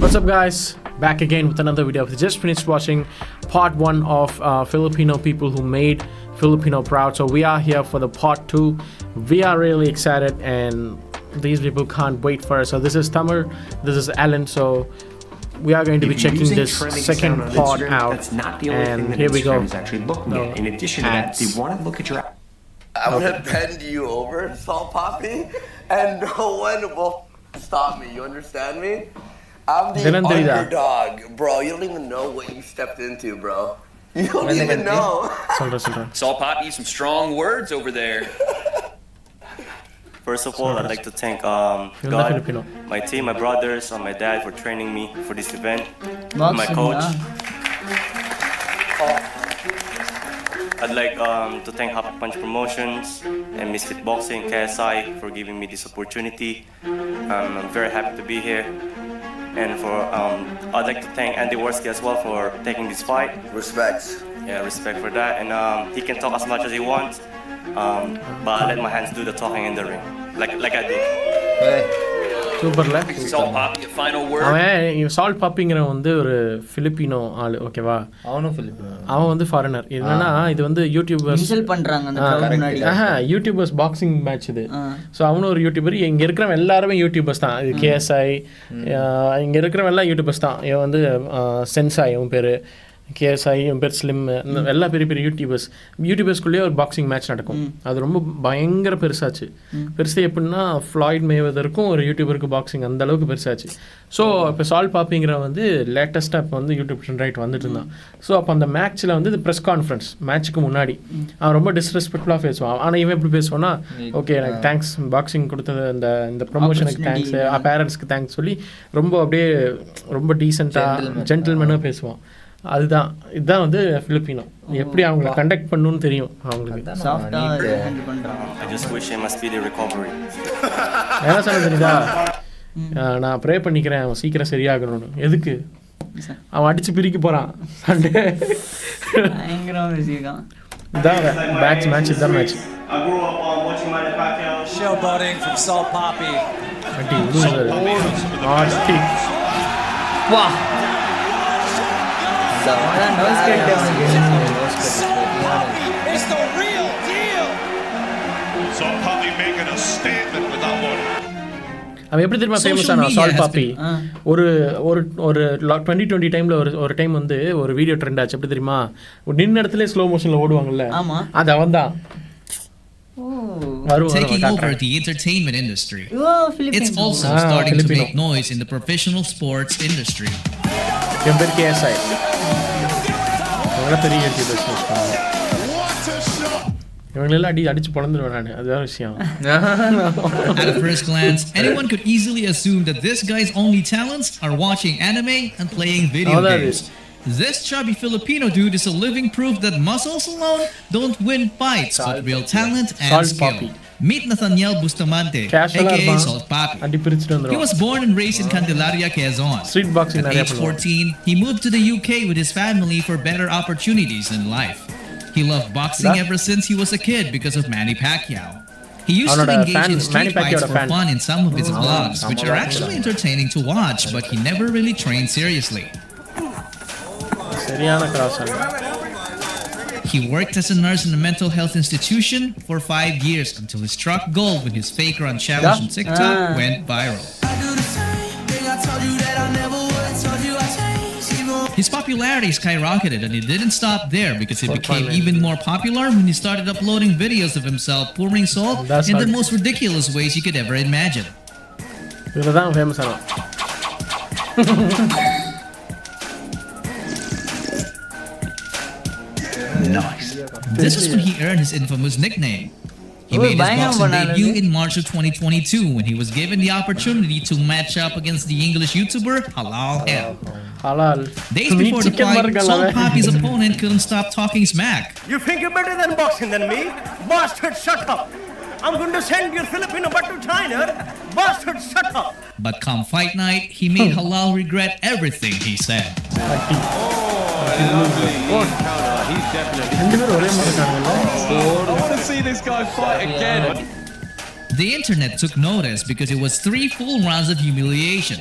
What's up, guys? Back again with another video. We just finished watching part 1 of Filipino people who made Filipino proud. So we are here for the part 2. We are really excited and these people can't wait for us. So this is Tamar, this is Alan. So we are going to be checking this second part out. That's not the only and thing that here we go. Instagram is actually looking at. In addition to that, they want to look at your... I'm gonna bend you over, Salt Poppy, and no one will stop me. You understand me? I'm the underdog, bro. You don't even know what you stepped into, bro. You don't even know. Salt Poppy, some strong words over there. First of all, I'd like to thank God, my team, my brothers, and my dad for training me for this event. My coach. I'd like to thank Happy Punch Promotions and Misfit Boxing, KSI, for giving me this opportunity. I'm very happy to be here. And I'd like to thank Andy Worski as well for taking this fight. Respect. Yeah, respect for that. And he can talk as much as he wants, but I let my hands do the talking in the ring, like I do. Super Salt Poppy, final word. அவன் salt பாப்பிங்கிற வந்து ஒரு Filipino ஆளு, ஓகேவா? அவன் வந்து foreigner. என்னன்னா இது வந்து யூடியூபர்ஸ் யூடியூபர்ஸ் பாக்ஸிங் மேட்ச் இது. ஸோ அவனும் ஒரு யூடியூபர். இங்கே இருக்கிறவன் எல்லாருமே யூடியூபர்ஸ் தான். இது கேஎஸ்ஐ, இங்கே இருக்கிறவன் எல்லாம் யூடியூபர்ஸ் தான். இவன் வந்து சென்சாய், இவன் பேர் கேஎஸ்ஐ, இவன் பேர் ஸ்லிம், எல்லா பெரிய பெரிய யூடியூபர்ஸ்குள்ளேயே ஒரு பாக்ஸிங் மேட்ச் நடக்கும். அது ரொம்ப பயங்கர பெருசாச்சு. பெருசு எப்படின்னா ஃப்ளாய்ட் மேவதற்கும் ஒரு யூடியூபருக்கு பாக்ஸிங் அந்த அளவுக்கு பெருசாச்சு. ஸோ இப்போ சால்ட் பாப்பிங்கிற வந்து லேட்டஸ்ட்டாக இப்போ வந்து யூடியூப் ரைட் வந்துட்டு இருந்தான். ஸோ அப்போ அந்த மேட்ச்சில் வந்து இது ப்ரெஸ் கான்ஃபரன்ஸ் மேட்ச்சுக்கு முன்னாடி அவன் ரொம்ப டிஸ்ரெஸ்பெக்ட்ஃபுல்லாக பேசுவான். ஆனால் இவன் எப்படி பேசுவான்னா, ஓகே எனக்கு தேங்க்ஸ் பாக்ஸிங் கொடுத்தது, இந்த ப்ரொமோஷனுக்கு தேங்க்ஸ், பேரண்ட்ஸ்க்கு தேங்க்ஸ் சொல்லி ரொம்ப அப்படியே ரொம்ப டீசெண்டாக ஜென்டில்மேனாக பேசுவான். இதுதான் வந்து ஃபிலிப்பினோ. எப்படி அவங்கள கண்டக்ட் பண்ணணும்னு தெரியும் அவங்களுக்கு. என்ன சொல்ல தெரியுதா, நான் ப்ரே பண்ணிக்கிறேன் அவன் சீக்கிரம் சரியாகணும்னு. எதுக்கு? அவன் அடிச்சு பிரிக்க போறான் சண்டே. இதான் மேட்ச் இதான் மேட்ச். வா It's the real deal. Salt Poppy making a statement with that one. அவன் எப்படி தெரியுமா ஃபேமஸ் ஆனா சால்ட் பாப்பி? ஒரு 2020 டைம்ல ஒரு டைம் வந்து ஒரு வீடியோ ட்ரெண்ட் ஆச்சு. எப்படி தெரியுமா, நின்ன இடத்துல ஸ்லோ மோஷன்ல ஓடுவாங்கல்ல, அது அவன் தான். Taking over the entertainment industry. It's also starting to make noise in the professional sports industry. KSI. பெரிய இவங்களெல்லாம் அடிச்சு பொழந்துருவேன் நான். அதுதான் விஷயம். At a first glance, anyone could easily assume that this guy's only talents are watching anime and playing video games. This chubby Filipino dude is a living proof that muscles alone don't win fights, but real talent and skill. Meet Nathaniel Bustamante, aka Salt Poppy. He was born and raised in Candelaria, Quezon. At age 14, he moved to the UK with his family for better opportunities in life. He loved boxing ever since he was a kid because of Manny Pacquiao. He used to engage in street fights for fun in some of his vlogs, which are actually entertaining to watch, but he never really trained seriously. He worked as a nurse in a mental health institution for 5 years until he struck gold when his fake run challenge on TikTok went viral. His popularity skyrocketed, and it didn't stop there because he became even more popular when he started uploading videos of himself pouring salt in the most ridiculous ways you could ever imagine. Nice. This is when he earned his infamous nickname. He made his boxing debut in March of 2022 when he was given the opportunity to match up against the English YouTuber Halal M. Days before the fight, Salt Poppy's opponent couldn't stop talking smack. You think you're better than boxing than me? Bastard, shut up! I'm going to send your Filipino butt to China. Bastard, shut up! But come fight night, he made Halal regret everything he said. He's definitely. I want to see this guy fight again. The internet took notice because it was 3 full rounds of humiliation.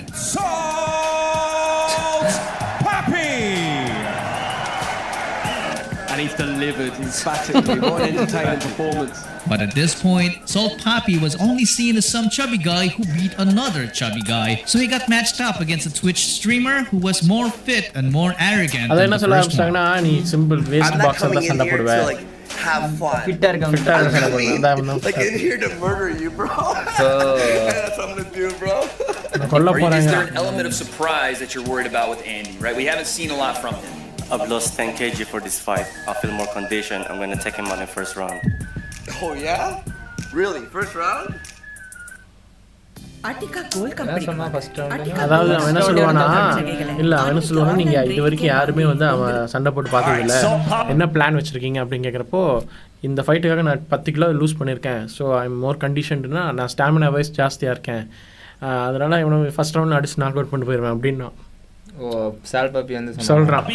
and he's delivered emphatically. What an entertaining performance. But at this point, Salt Papi was only seen as some chubby guy who beat another chubby guy. So he got matched up against a Twitch streamer who was more fit and more arrogant than the first one. I'm not coming in here to like have fun. Like in here to murder you, bro. That's what I'm gonna do, bro. Is there an element of surprise that you're worried about with Andy, right? We haven't seen a lot from him. I've lost 10 kg for this fight. I feel more conditioned. I'm going to take him on the first round. Oh yeah? Really? First round? அதாவது அவன் என்ன சொல்லுவானா இல்லை அவன் என்ன சொல்லுவானா நீங்கள் இது வரைக்கும் யாருமே வந்து அவன் சண்டை போட்டு பார்த்ததில்ல என்ன பிளான் வச்சுருக்கீங்க அப்படின்னு கேட்குறப்போ இந்த ஃபைட்டுக்காக நான் 10 கிலோ லூஸ் பண்ணியிருக்கேன் ஸோ ஐ எம் மோர் கண்டிஷன்டுனா நான் ஸ்டாமினா வைஸ் ஜாஸ்தியாக இருக்கேன் அதனால் இவனை ஃபஸ்ட் ரவுண்ட் அடிச்சு நாக் அவுட் பண்ணிட்டு போயிடுவேன் அப்படின்னா Salt Papi வந்து சொல்றான்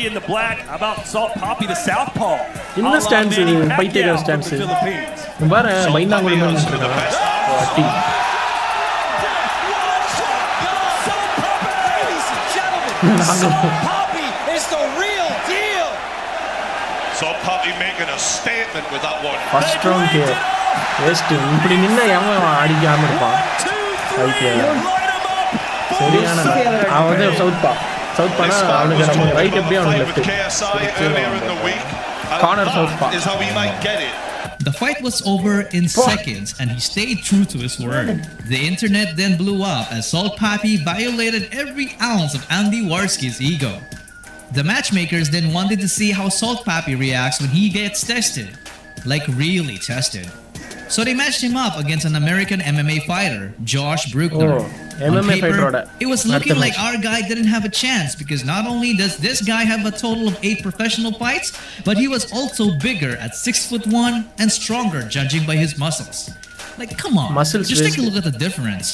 இந்த ஸ்டான்ஸ் பைத்தியக்கார ஸ்டான்ஸ் பாரு பயந்தாங்குழி மாதிரி இருக்கான் அட்டி Salt Papi making a statement with that one. First round here. Waste. இப்படி நின்னா எவன் அடிக்காம இருப்பான் சரியான அவன் வந்து சவுத் பானா அவனுக்கு நம்ம ரைட் எப்படியும் அவனுக்கு லெஃப்ட் கார்னர் சவுத் பா is how he might get it. The fight was over in seconds and he stayed true to his word. The internet then blew up as Salt Papi violated every ounce of Andy Warski's ego. The matchmakers then wanted to see how Salt Papi reacts when he gets tested. Like really tested. So they matched him up against an American MMA fighter, Josh Bruckner. MMA fighter. It was looking like our guy didn't have a chance because not only does this guy have a total of 8 professional fights, but he was also bigger at 6'1" and stronger judging by his muscles. Like, come on, muscles just take a look at the difference.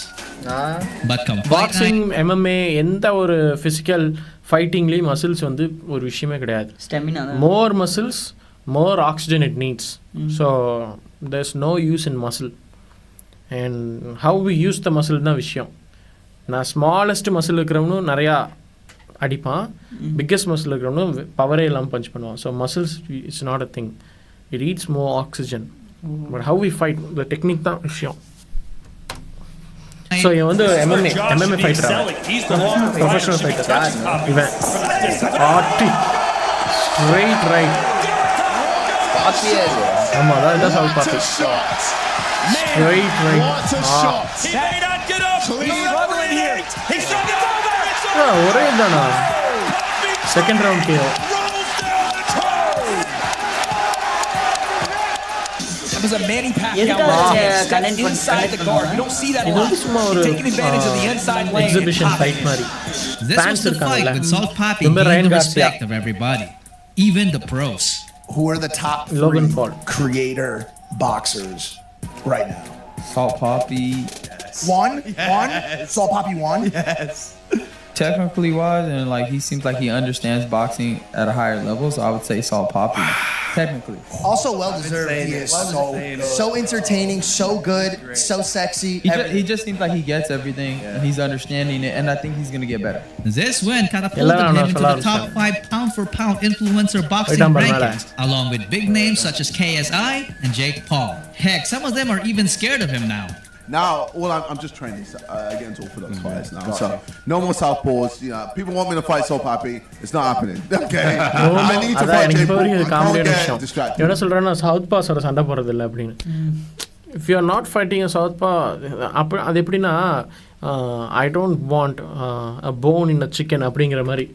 But come boxing, MMA, எந்த ஒரு physical fightingly muscles வந்து ஒரு விஷயமே கிடையாது. Stamina. More muscles, more oxygen it needs. So there's no use in muscle. And how we use the muscle தான் விஷயம். நான் smallest muscle இருக்கிறவனும் நிறையா அடிப்பான் பிக்கஸ்ட் மசில் இருக்கிறவனும் பவரே இல்லாமல் பஞ்ச் பண்ணுவான் so muscles it's not a thing it eats more oxygen but how we fight the technique தான் விஷயம் so இவன் வந்து எம்எம்ஏ ஃபைட்டர் ப்ரொஃபஷனல் ஃபைட்டர் இவன் ஆட்டி ஸ்ட்ரெயிட் ரைட் ஆமாம் அதான் இதான் south poppy straight right. He may not get up. He's struggling here. He's struggling over. ஒரே தானா second round K It was a Manny Pacquiao stepped inside the guard. You don't see that a lot. He's taking advantage of the inside lane. Exhibition fight மாதிரி. This was the fight with Salt Papi gained the respect of everybody, even the pros. Who are the top 3 creator boxers right now? Salt Papi. Yes. One? Salt Papi won? Yes. Technically wise, and like he seems like he understands boxing at a higher level, so I would say Salt Papi. Technically. Also well deserved. He is so entertaining, so good, so sexy. He just seems like he gets everything and he's understanding it, and I think he's gonna get better. This win catapulted him into the top 5 pound-for-pound influencer boxing rankings, along with big names such as KSI and Jake Paul. Heck, some of them are even scared of him now. Now, well, I'm just training against orthodox fighters now. So, no more southpaws. You know, people want me to fight Salt Papi. It's not happening. Okay. I need to fight Jake Paul. I can't get distracted. என்ன சொல்றேன்னா சவுத்பாஸோட சண்டை போறது இல்லை அப்படின்னு. If you are not fighting a southpaw, அது எப்படின்னா I don't want a bone in a chicken அப்படிங்கிற மாதிரி.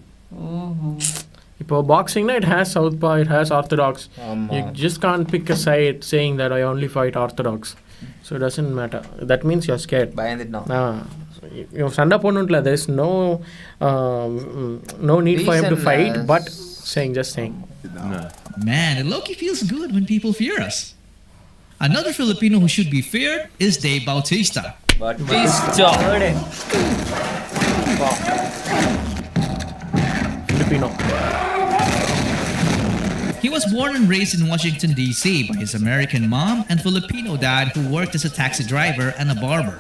இப்போ பாக்ஸிங்னா it has southpaw, it has orthodox. You just can't pick a side saying that I only fight orthodox. So it doesn't matter. That means you're scared. You சண்டை போடணும்ல there is no need for him to fight, but just saying. Man, it low-key feels good when people fear us. Another Filipino who should be feared is Dave Bautista. Filipino. He was born and raised in Washington, D.C. by his American mom and Filipino dad who worked as a taxi driver and a barber.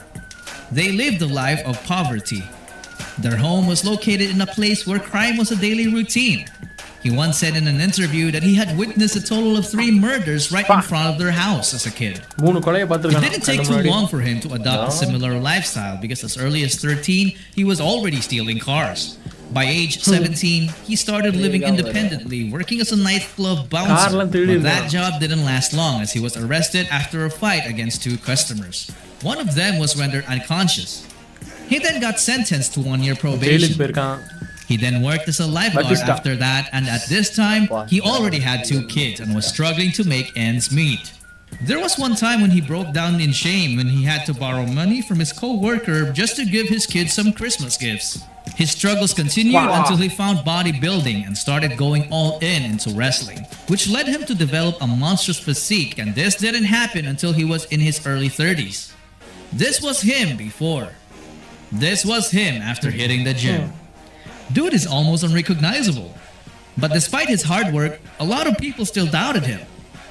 They lived a life of poverty. Their home was located in a place where crime was a daily routine. He once said in an interview that he had witnessed a total of 3 murders right in front of their house as a kid. It didn't take too long for him to adopt a similar lifestyle because as early as 13, he was already stealing cars. By age 17, he started living independently, working as a nightclub bouncer. But that job didn't last long as he was arrested after a fight against 2 customers. One of them was rendered unconscious. He then got sentenced to 1-year probation. He then worked as a lifeguard after that, and at this time, he already had 2 kids and was struggling to make ends meet. There was one time when he broke down in shame when he had to borrow money from his co-worker just to give his kids some Christmas gifts. His struggles continued until he found bodybuilding and started going all in into wrestling, which led him to develop a monstrous physique, and this didn't happen until he was in his early 30s. This was him before. This was him after hitting the gym. Dude is almost unrecognizable. But despite his hard work, a lot of people still doubted him.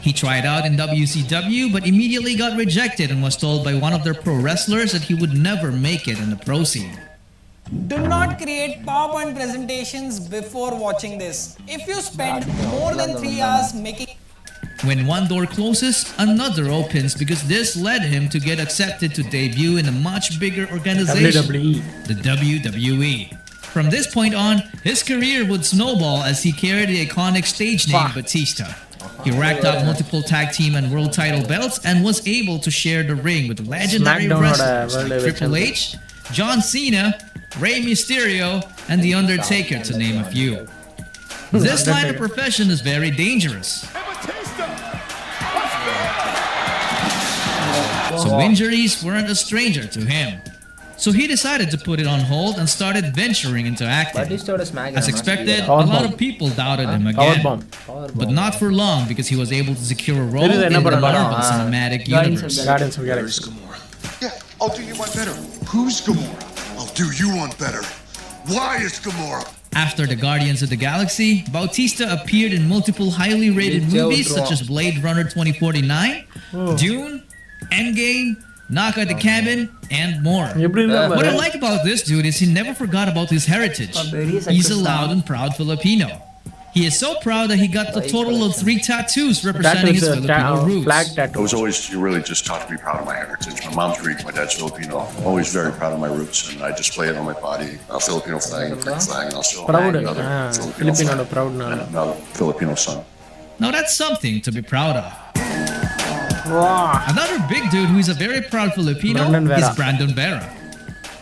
He tried out in WCW but immediately got rejected and was told by one of their pro wrestlers that he would never make it in the pro scene. Do not create PowerPoint presentations before watching this. If you spend more than 3 hours making... When one door closes, another opens because this led him to get accepted to debut in a much bigger organization, the WWE. From this point on, his career would snowball as he carried the iconic stage name Batista. He racked up multiple tag team and world title belts and was able to share the ring with legendary wrestlers like Triple H, John Cena, Rey Mysterio, and The Undertaker, to name a few. This line of profession is very dangerous. So injuries weren't a stranger to him. So he decided to put it on hold and started venturing into acting. As expected, a lot of people doubted him again. But not for long because he was able to secure a role in the Marvel Cinematic Universe. Yeah, I'll do you one better. Who's Gamora? I'll do you one better. Why is Gamora? After the Guardians of the Galaxy, Bautista appeared in multiple highly rated movies such as Blade Runner 2049, Dune, Endgame, Knock at the Cabin, and more. What I like about this dude is he never forgot about his heritage. He's a loud and proud Filipino. He is so proud that he got a total of 3 tattoos representing his Filipino roots. I was always really just taught to be proud of my heritage. My mom's Greek, my dad's Filipino. Always very proud of my roots, and I display it on my body. A Filipino flag, a Greek flag, and also another Filipino flag, and another Filipino son. Now that's something to be proud of. Another big dude who is a very proud Filipino is Brandon Vera.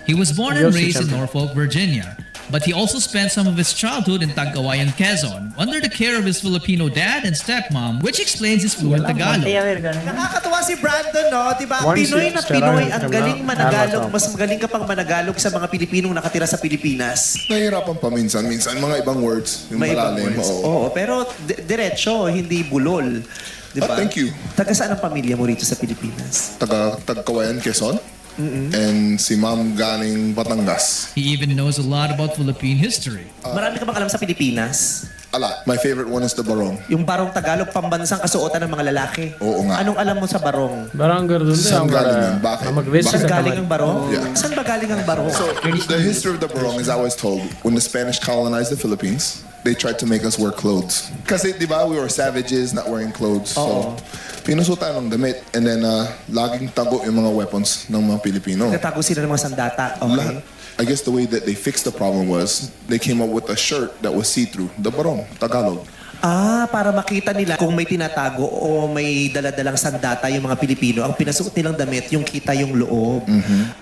He was born and raised in Norfolk, Virginia, but he also spent some of his childhood in Tagkawayan, Quezon, under the care of his Filipino dad and stepmom, which explains his fluent Tagalog. Nakakatawa si Brandon, no? Diba? Pinoy na Pinoy, ang galing managalog. Mas magaling ka pang managalog sa mga Pilipinong nakatira sa Pilipinas. Nahihirapan pa minsan mga ibang words, yung malalim. Oo, pero diretso, hindi bulol. Diba? Thank you. Taga saan ang pamilya mo rito sa Pilipinas? Tagkawayan, Quezon. And si Ma'am galing Batangas. He even knows a lot about Philippine history. Marami ka bang alam sa Pilipinas? A lot. My favorite one is the barong. Yung barong Tagalog, pambansang kasuotan ng mga lalaki. Oo nga. Anong alam mo sa barong? Barong gardun. Saan galing yan? Bakit? Saan galing ang barong? Yeah. Saan ba galing ang barong? So, the history of the barong is I was told, when the Spanish colonized the Philippines, they tried to make us wear clothes. Kasi, di ba, we were savages, not wearing clothes. So, pinusutan ng damit. And then, laging tago yung mga weapons ng mga Pilipino. Natago sila ng mga sandata. Okay. I guess the way that they fixed the problem was they came up with a shirt that was see-through. The barong, Tagalog. Para makita nila kung may tinatago o may daladalang sandata yung mga Pilipino. Ang pinasuot nilang damit, yung kita yung loob.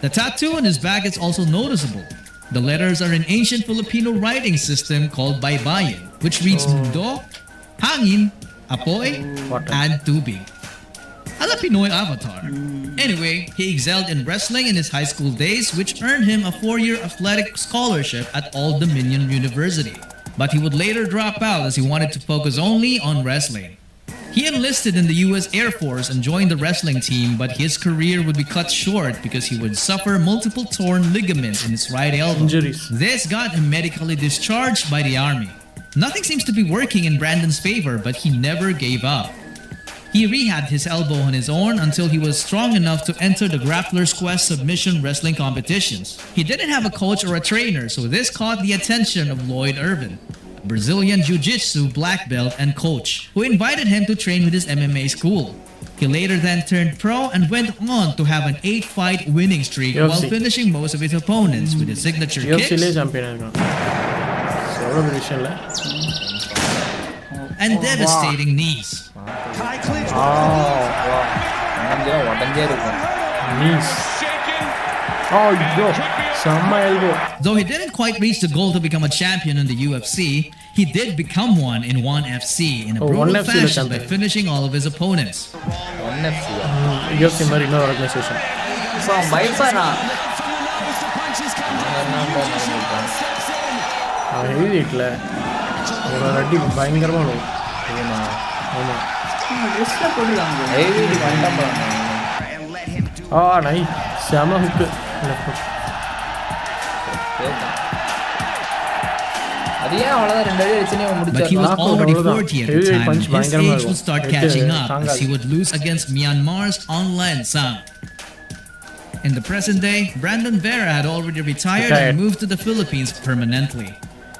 The tattoo on his back is also noticeable. The letters are an ancient Filipino writing system called Baybayin, which reads Mundo, Hangin, Apoy, and Tubig. A la Pinoy avatar. Anyway, he excelled in wrestling in his high school days, which earned him a 4-year athletic scholarship at Old Dominion University. But he would later drop out as he wanted to focus only on wrestling. He enlisted in the US Air Force and joined the wrestling team, but his career would be cut short because he would suffer multiple torn ligaments in his right elbow. This got him medically discharged by the Army. Nothing seems to be working in Brandon's favor, but he never gave up. He rehabbed his elbow on his own until he was strong enough to enter the Grappler's Quest submission wrestling competitions. He didn't have a coach or a trainer, so this caught the attention of Lloyd Irvin. a Brazilian jiu-jitsu black belt and coach, who invited him to train with his MMA school. He later then turned pro and went on to have an 8-fight winning streak UFC. while finishing most of his opponents with his signature kicks and devastating knees. Though he didn't quite reach the goal to become a champion in the UFC, he did become one in ONE FC in a brutal fashion by finishing all of his opponents. ONE FC. UFC மாதிரி இன்னொரு organisation. எழுதிட்டுல ஒரு அடி பயங்கரமாக வரும். ஆமாம். நை செம ஹுக்கு. But he was already 40 at the time, and his age would start catching up as he would lose against Myanmar's Aung San Suu. In the present day, Brandon Vera had already retired and moved to the Philippines permanently.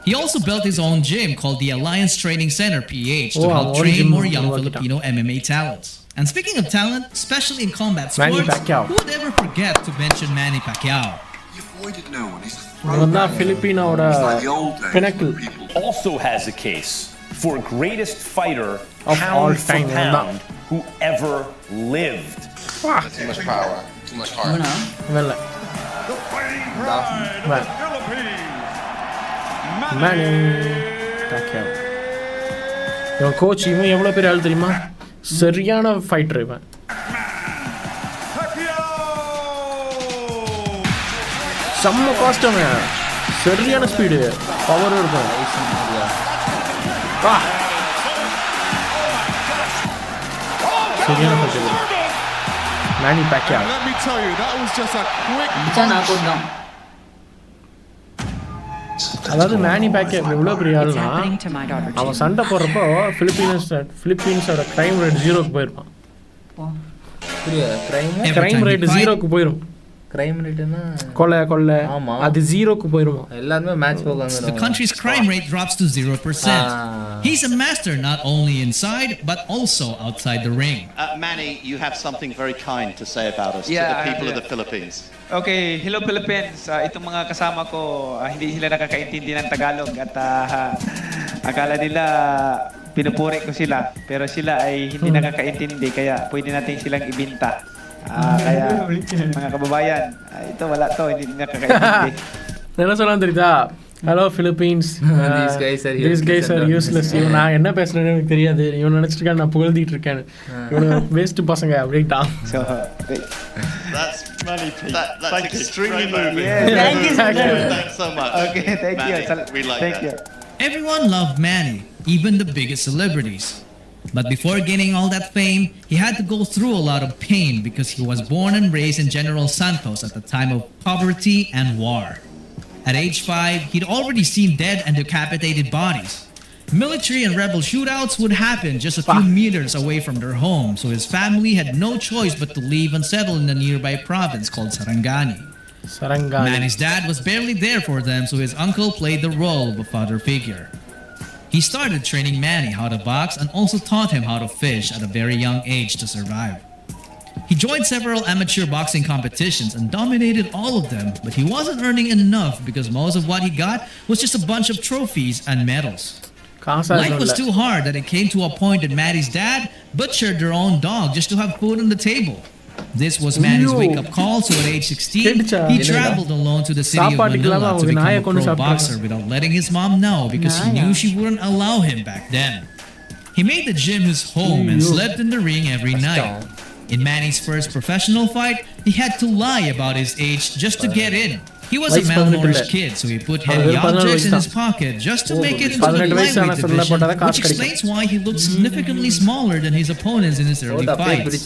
He also built his own gym called the Alliance Training Center PH to help train more young Filipino MMA talents. And speaking of talent, especially in combat sports, who would ever forget to mention Manny Pacquiao? Filipino pinnacle. Also has a case for greatest fighter of all time for pound who ever lived. Too much power, too much heart. Manny Pacquiao. Your coach இவன் எவ்வளவு பெரிய ஆள் தெரியுமா? சரியான fighter இவன். செம்ம காஸ்டங்க, சரியான speed, power இருக்கும். சரியான fighter Manny Pacquiao. Let me tell you, that was just a quick. அதாவது மேனி பேக்கே எவ்வளோ பெரிய ஆள்னா அவன் சண்டை போடுறப்போ பிலிப்பீன்ஸோட கிரைம் ரேட் 0க்கு போயிருப்பான். கிரைம் ரேட் 0க்கு போயிடும். கொலை அது 0க்கு போயிடும். எல்லாரும் மேட்ச் போவாங்க. The country's crime rate drops to 0%. He's a master not only inside but also outside the ring. Manny, you have something very kind to say about us, to the people of the Philippines. Okay, hello Philippines. Itong mga kasama ko, hindi sila nakakaintindi ng Tagalog at akala nila pinupuri ko sila, pero sila ay hindi nakakaintindi kaya pwede natin silang ibinta. Kaya mga kababayan, ito wala to, hindi nakakaintindi. என்ன சொல்லலாம் தெரியுதா? Hello Philippines, these guys are useless. இவன் நான் என்ன பேசுறேன்னு எனக்கு தெரியாது, இவன் நினைச்சிருக்கான் நான் புகழ்ந்திட்டு இருக்கேன், இவன் வேஸ்ட் பசங்க அப்படின்ட்டான். That's Manny P. That's extremely moving. Thank you Thanks so much. Okay, thank you. We like thank that. you. Everyone loved Manny, even the biggest celebrities. But before gaining all that fame, he had to go through a lot of pain because he was born and raised in General Santos at the time of poverty and war. At age 5, he'd already seen dead and decapitated bodies. Military and rebel shootouts would happen just a few meters away from their home, so his family had no choice but to leave and settle in a nearby province called Sarangani. Manny's dad was barely there for them, so his uncle played the role of a father figure. He started training Manny how to box and also taught him how to fish at a very young age to survive. He joined several amateur boxing competitions and dominated all of them, but he wasn't earning enough because most of what he got was just a bunch of trophies and medals. Life was too hard that it came to a point that Manny's dad butchered their own dog just to have food on the table. This was Manny's wake-up call, so at age 16, he traveled alone to the city of Manila to become a pro boxer without letting his mom know because he knew she wouldn't allow him back then. He made the gym his home and slept in the ring every night. In Manny's first professional fight, he had to lie about his age just to get in. He was a malnourished kid, so he put heavy objects in his pocket just to make it into the lightweight division, which explains why he looked significantly smaller than his opponents in his early fights.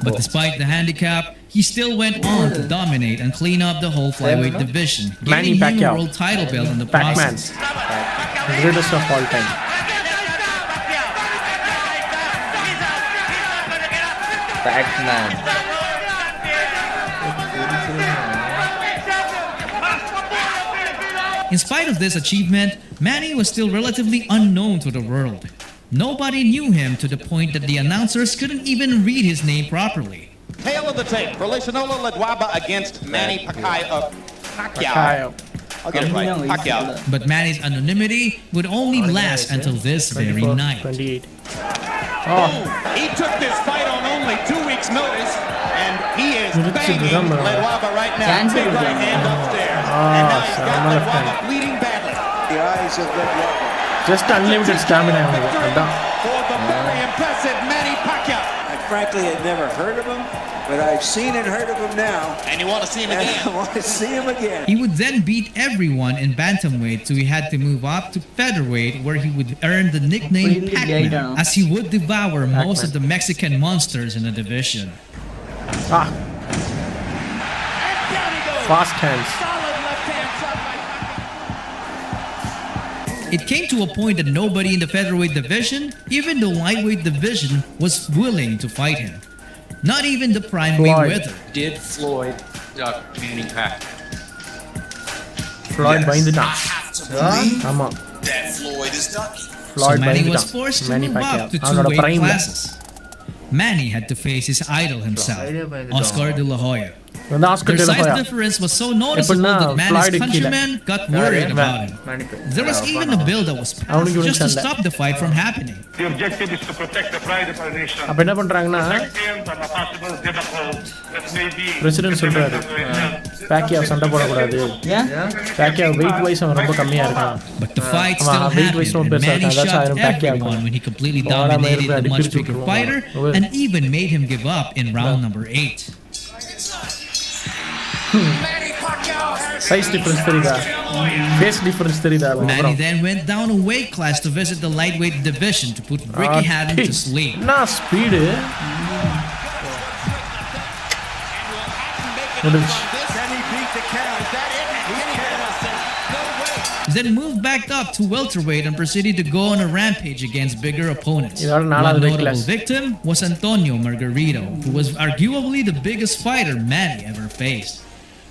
But despite the handicap, he still went on to dominate and clean up the whole flyweight division, gaining him a world title belt in the process. Greatest of all time. Pac-Man. In spite of this achievement, Manny was still relatively unknown to the world. Nobody knew him to the point that the announcers couldn't even read his name properly. Tail of the tape, Relacionola Ledwaba against Manny Pacquiao. I'll get it right, Pacquiao. But Manny's anonymity would only last until this very night. 28. Boom! He took this fight on only 2 weeks' notice, and he is banging Ledwaba right now. Big right hand upstairs. And now he's got Ledwaba bleeding badly. The eyes of Ledwaba. Just unlimited stamina. For the very impressive Manny Pacquiao. I frankly had never heard of him, but I've seen and heard of him now. And you want to see him again? I want to see him again. He would then beat everyone in bantamweight, so he had to move up to featherweight, where he would earn the nickname Pac-Man, as he would devour most of the Mexican monsters in the division. Fast hands. It came to a point that nobody in the featherweight division, even the lightweight division, was willing to fight him. Not even the prime Mayweather. Did Floyd duck Manny Pacquiao? Floyd பயந்துட்டான். ஆமா. That Floyd is ducking. So Manny was forced to move up to two weight classes. Manny had to face his idol himself, Oscar De La Hoya. Their size difference was so noticeable that Manny's countrymen got worried about him. There was even a bill that was passed just to stop the fight from happening. The objective is to protect the pride of our nation. அப்ப என்ன பண்றாங்கன்னா president சொல்றாரு பாக்கியாவ் சண்டை போடக்கூடாது. பாக்கியாவ் wait wise அவன் ரொம்ப கம்மியா இருக்கான். But the fight still happened, and Manny shocked everyone when he completely dominated the much bigger fighter and even made him give up in round number 8. Size difference தெரியுதா? Base difference தெரியுதா? Manny then went down a weight class to visit the lightweight division to put Ricky Hatton to sleep. Nah, speed. Then moved back up to welterweight and proceeded to go on a rampage against bigger opponents. One notable victim was Antonio Margarito, who was arguably the biggest fighter Manny ever faced.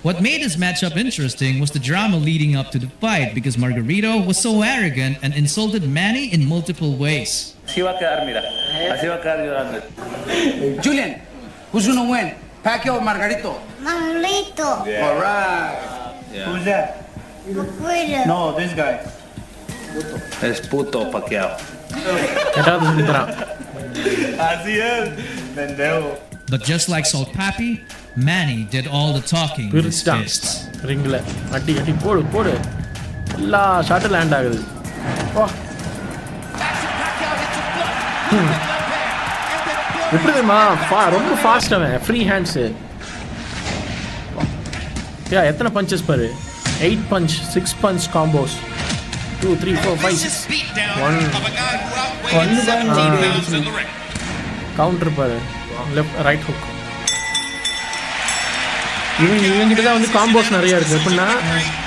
What made this matchup interesting was the drama leading up to the fight, because Margarito was so arrogant and insulted Manny in multiple ways. Julian, who's gonna win? Pacquiao or Margarito? Margarito. Yeah. All right. Yeah. Who's that? Margarito. No, this guy. Es puto Pacquiao. Así es, pendejo. But just like Salt Papi, Manny did all the talking with his fists. ரிங்ல அடி அடி போடு போடு எல்லா shot land ஆகுது. எப்படி தெரியுமா ரொம்ப fast அவன் ஃப்ரீ ஹேண்ட்ஸு. எத்தனை பஞ்சஸ் பாரு, 8 punch 6 punch காம்போஸ் 2 3 4 5 1 கவுண்டர் பாரு, லெஃப்ட் ரைட் ஹுக். இவங்கிட்ட தான் வந்து காம்போஸ் நிறைய இருக்குது. எப்படின்னா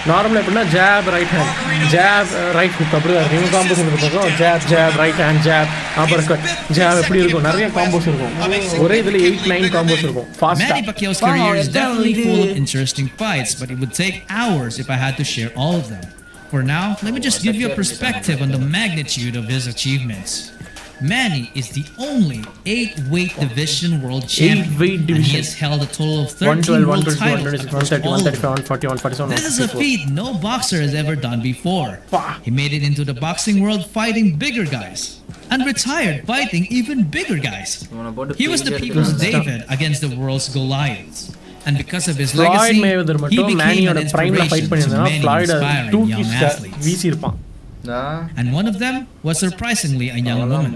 நார்மலாக எப்படின்னா jab right hand jab right hook அப்படி தான் இவங்க காம்போஸ் இருக்கும். Jab jab right hand jab uppercut jab எப்படி இருக்கும், நிறைய காம்போஸ் இருக்கும். ஒரே இதில் 8-9 காம்போஸ் இருக்கும். Manny Pacquiao's career is definitely full of interesting fights, but it would take hours if I had to share all of them. For now, let me just give you a perspective on the magnitude of his achievements. Manny is the only 8-weight division world champion, and he has held a total of 13 world titles across all of them. This is a feat no boxer has ever done before. He made it into the boxing world fighting bigger guys, and retired fighting even bigger guys. He was the people's David against the world's Goliaths. And because of his legacy, he became an inspiration to many inspiring young athletes. And one of them was surprisingly a young woman,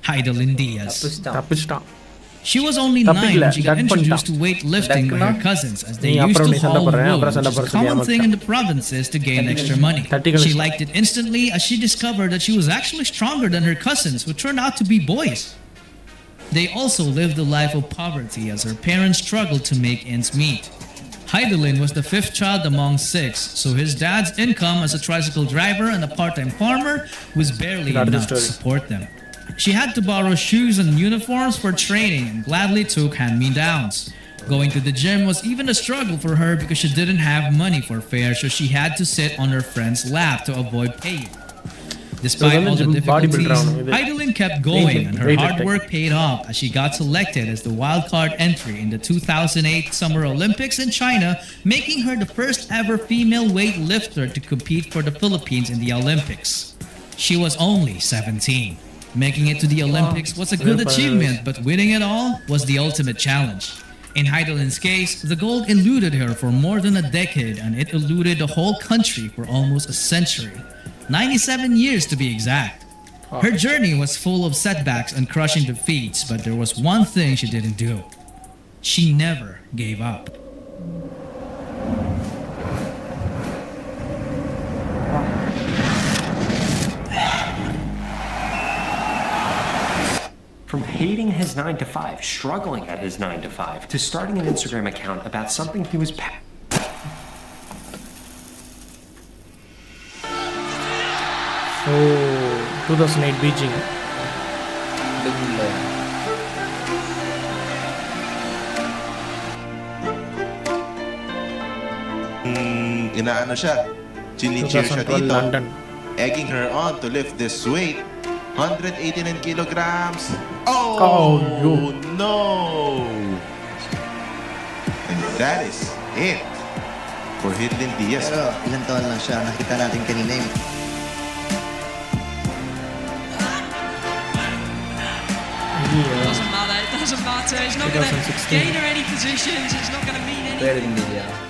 Heidelin Diaz. She was only 9 when she got introduced to weightlifting by her cousins, as they used to haul wood, which was a common thing in the provinces to gain extra money. She liked it instantly as she discovered that she was actually stronger than her cousins, who turned out to be boys. They also lived a life of poverty as her parents struggled to make ends meet. Heidelin was the 5th child among 6, so his dad's income as a tricycle driver and a part-time farmer was barely enough to support them. She had to borrow shoes and uniforms for training and gladly took hand-me-downs. Going to the gym was even a struggle for her because she didn't have money for fare, so she had to sit on her friend's lap to avoid paying. Despite all the difficulties, Heidelin kept going and her hard work paid off as she got selected as the wildcard entry in the 2008 Summer Olympics in China, making her the first ever female weightlifter to compete for the Philippines in the Olympics. She was only 17. Making it to the Olympics was a good achievement, but winning it all was the ultimate challenge. In Heidelin's case, the gold eluded her for more than a decade, and it eluded the whole country for almost a century. 97 years to be exact. Her journey was full of setbacks and crushing defeats, but there was one thing she didn't do. She never gave up. From hating his 9-to-5, struggling at his 9-to-5, to starting an Instagram account about something he was Oh, 2008 Beijing. Inaano siya, chini-cheer siya dito, egging her on to lift this weight, 189 kilograms. Oh no! And that is it for Heidelin Diaz. Pero ilang taon lang siya, nakita natin kanina yung It doesn't matter. It's not going to gain her any positions. It's not going to mean anything.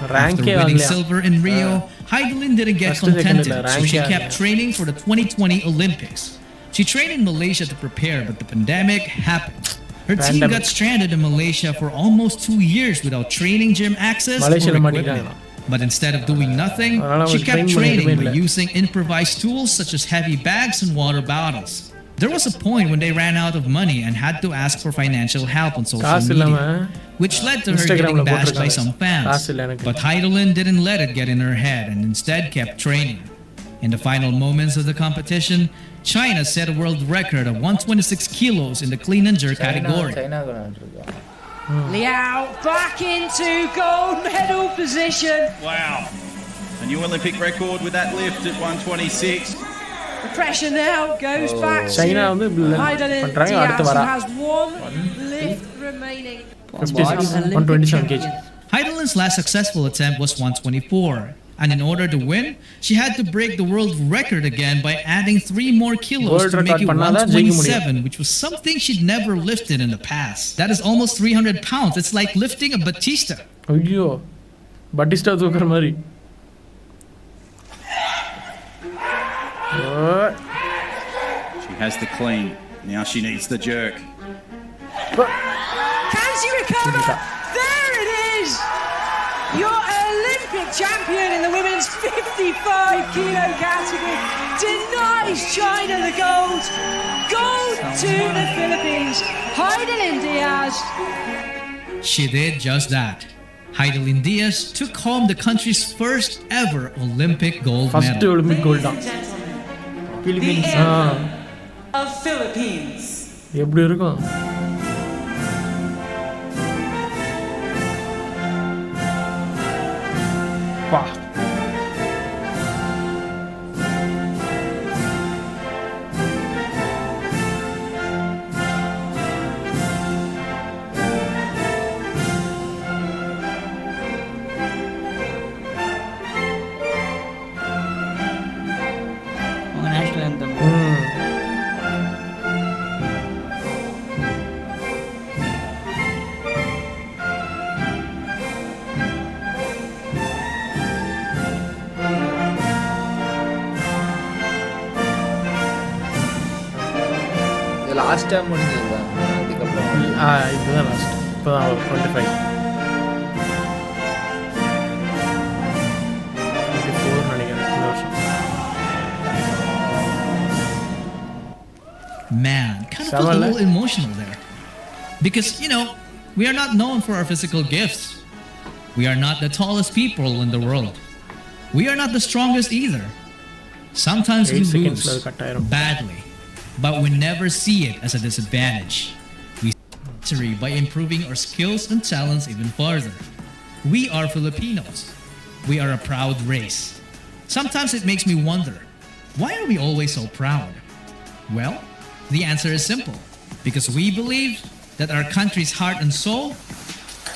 After winning silver in Rio, Heidelin didn't get contented, so she kept training for the 2020 Olympics. She trained in Malaysia to prepare, but the pandemic happened. Her team got stranded in Malaysia for almost 2 years without training gym access or equipment. But instead of doing nothing, she kept training by using improvised tools such as heavy bags and water bottles. There was a point when they ran out of money and had to ask for financial help on social media, which led to her getting bashed by some fans. But Heidelin didn't let it get in her head and instead kept training. In the final moments of the competition, China set a world record of 126 kilos in the clean and jerk category. Liao back into gold medal position. Wow. A new Olympic record with that lift at 126. The pressure now goes back to Heidelin Diaz, who has one lift remaining. 127 kg. Heidelin's last successful attempt was 124. And in order to win, she had to break the world record again by adding 3 more kilos to make it 127, which was something she'd never lifted in the past. That is almost 300 pounds. It's like lifting a Batista. Ayyo. Batista tukar mari. She has the clean. Now she needs the jerk. Can she recover? There it is! Your Olympic champion in the women's 55 kilo category denies China the gold. Gold to the Philippines. Heidelin Diaz. She did just that. Heidelin Diaz took home the country's first ever Olympic gold medal. First Olympic gold. Philippines. Of Philippines. எப்படி இருக்கும்? Wow. National anthem. Last time முடிஞ்சது இதுதான் last. இப்போதான் 25. 24 நினைக்கிறேன் இந்த வருஷம். Man, kind of felt a little emotional there. Because, you know, we are not known for our physical gifts. We are not the tallest people in the world. We are not the strongest either. Sometimes we lose badly, but we never see it as a disadvantage. victory by improving our skills and talents even further. We are Filipinos. We are a proud race. Sometimes it makes me wonder, why are we always so proud? Well, the answer is simple. Because we believe that our country's heart and soul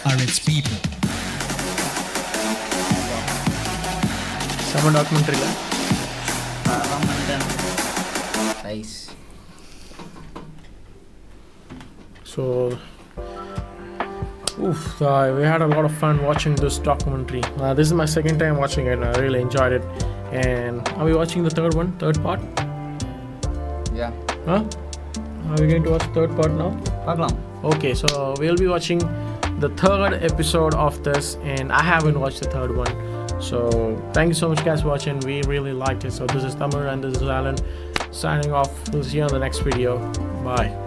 are its people. Sama documentary lah. Nice. So, we had a lot of fun watching this documentary. This is my second time watching it and I really enjoyed it. And are we watching the third part? Yeah. Huh? Are we going to watch the third part now? Paglam. Okay, so we'll be watching the third episode of this and I haven't watched the third one. So thank you so much guys for watching. We really liked it. So this is Tamar and this is Alan signing off. We'll see you on the next video. Bye.